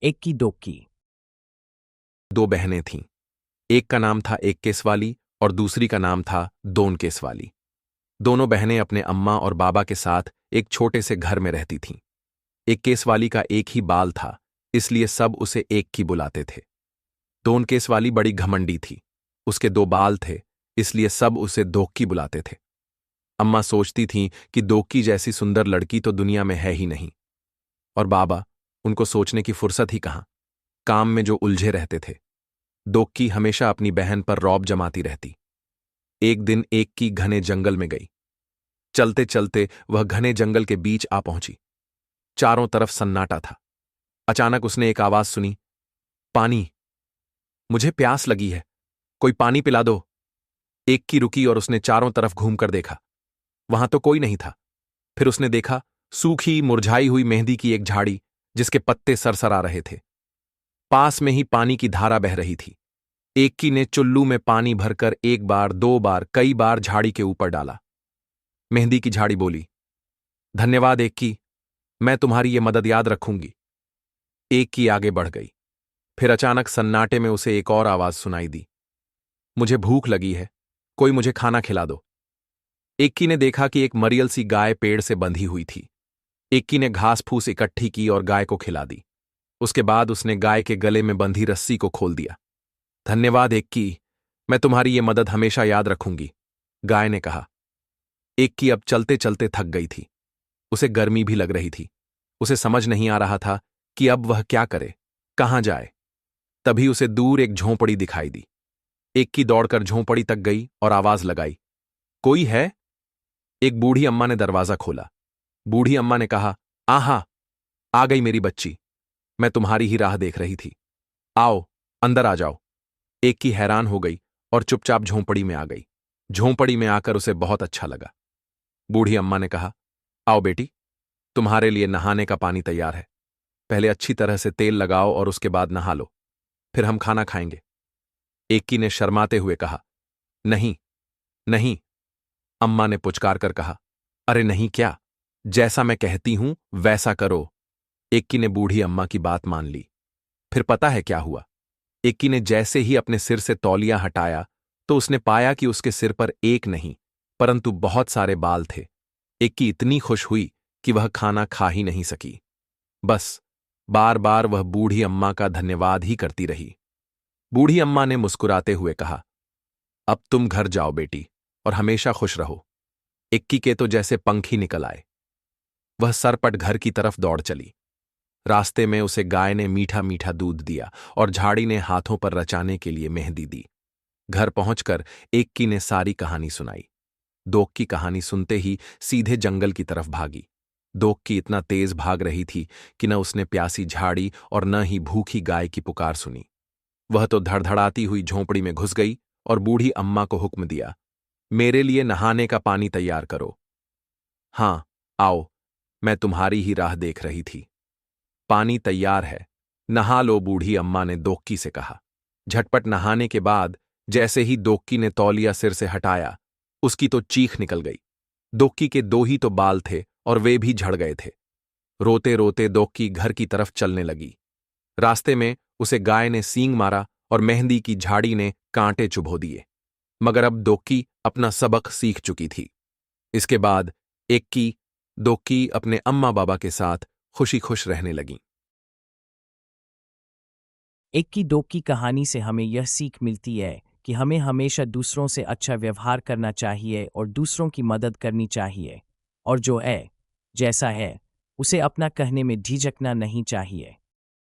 एक की दोक्की। दो बहनें थीं। एक का नाम था एक केस वाली और दूसरी का नाम था दोन केस वाली। दोनों बहनें अपने अम्मा और बाबा के साथ एक छोटे से घर में रहती थीं। एक केस वाली का एक ही बाल था, इसलिए सब उसे एक की बुलाते थे। दोन केस वाली बड़ी घमंडी थी। उसके दो बाल थे, इसलिए सब उसे दोक्की बुलाते थे। अम्मा सोचती थीं कि दोक्की जैसी सुंदर लड़की तो दुनिया में है ही नहीं। और बाबा, उनको सोचने की फुर्सत ही कहाँ, काम में जो उलझे रहते थे। दोक्की हमेशा अपनी बहन पर रौब जमाती रहती। एक दिन एक की घने जंगल में गई। चलते चलते वह घने जंगल के बीच आ पहुंची। चारों तरफ सन्नाटा था। अचानक उसने एक आवाज सुनी, पानी, मुझे प्यास लगी है, कोई पानी पिला दो। एक की रुकी और उसने चारों तरफ घूमकर देखा। वहां तो कोई नहीं था। फिर उसने देखा सूखी मुरझाई हुई मेहंदी की एक झाड़ी, जिसके पत्ते सरसरा रहे थे। पास में ही पानी की धारा बह रही थी। एक की ने चुल्लू में पानी भरकर एक बार, दो बार, कई बार झाड़ी के ऊपर डाला। मेहंदी की झाड़ी बोली, धन्यवाद एक की, मैं तुम्हारी ये मदद याद रखूंगी। एक की आगे बढ़ गई। फिर अचानक सन्नाटे में उसे एक और आवाज सुनाई दी, मुझे भूख लगी है, कोई मुझे खाना खिला दो। एक की ने देखा कि एक मरियल सी गाय पेड़ से बंधी हुई थी। एक की ने घास फूस इकट्ठी की और गाय को खिला दी। उसके बाद उसने गाय के गले में बंधी रस्सी को खोल दिया। धन्यवाद एक की, मैं तुम्हारी ये मदद हमेशा याद रखूंगी, गाय ने कहा। एक की अब चलते चलते थक गई थी। उसे गर्मी भी लग रही थी। उसे समझ नहीं आ रहा था कि अब वह क्या करे, कहां जाए। तभी उसे दूर एक झोंपड़ी दिखाई दी। एक की दौड़कर झोंपड़ी तक गई और आवाज लगाई, कोई है? एक बूढ़ी अम्मा ने दरवाजा खोला। बूढ़ी अम्मा ने कहा, आहा, आ गई मेरी बच्ची, मैं तुम्हारी ही राह देख रही थी। आओ, अंदर आ जाओ। एक की हैरान हो गई और चुपचाप झोंपड़ी में आ गई। झोंपड़ी में आकर उसे बहुत अच्छा लगा। बूढ़ी अम्मा ने कहा, आओ बेटी, तुम्हारे लिए नहाने का पानी तैयार है। पहले अच्छी तरह से तेल लगाओ और उसके बाद नहा लो, फिर हम खाना खाएंगे। एक की ने शर्माते हुए कहा, नहीं, नहीं। अम्मा ने पुचकार कर कहा, अरे नहीं क्या, जैसा मैं कहती हूं वैसा करो। एक की ने बूढ़ी अम्मा की बात मान ली। फिर पता है क्या हुआ? एक की ने जैसे ही अपने सिर से तौलिया हटाया तो उसने पाया कि उसके सिर पर एक नहीं परंतु बहुत सारे बाल थे। एक की इतनी खुश हुई कि वह खाना खा ही नहीं सकी। बस बार बार वह बूढ़ी अम्मा का धन्यवाद ही करती रही। बूढ़ी अम्मा ने मुस्कुराते हुए कहा, अब तुम घर जाओ बेटी और हमेशा खुश रहो। इक्की के तो जैसे पंख ही निकल आए। वह सरपट घर की तरफ दौड़ चली। रास्ते में उसे गाय ने मीठा मीठा दूध दिया और झाड़ी ने हाथों पर रचाने के लिए मेहंदी दी। घर पहुंचकर इक्की ने सारी कहानी सुनाई। दोक की कहानी सुनते ही सीधे जंगल की तरफ भागी। दोक की इतना तेज भाग रही थी कि न उसने प्यासी झाड़ी और न ही भूखी गाय की पुकार सुनी। वह तो धड़धड़ाती हुई झोंपड़ी में घुस गई और बूढ़ी अम्मा को हुक्म दिया, मेरे लिए नहाने का पानी तैयार करो। हां, आओ, मैं तुम्हारी ही राह देख रही थी। पानी तैयार है, नहा लो, बूढ़ी अम्मा ने दोक्की से कहा। झटपट नहाने के बाद जैसे ही दोक्की ने तौलिया सिर से हटाया, उसकी तो चीख निकल गई। दोक्की के दो ही तो बाल थे और वे भी झड़ गए थे। रोते रोते दोक्की घर की तरफ चलने लगी। रास्ते में उसे गाय ने सींग मारा और मेहंदी की झाड़ी ने कांटे चुभो दिए। मगर अब दोक्की अपना सबक सीख चुकी थी। इसके बाद इक्की, दोक्की अपने अम्मा बाबा के साथ खुशी खुश रहने लगीं। एक की दोक्की कहानी से हमें यह सीख मिलती है कि हमें हमेशा दूसरों से अच्छा व्यवहार करना चाहिए और दूसरों की मदद करनी चाहिए, और जो है, जैसा है, उसे अपना कहने में झिझकना नहीं चाहिए।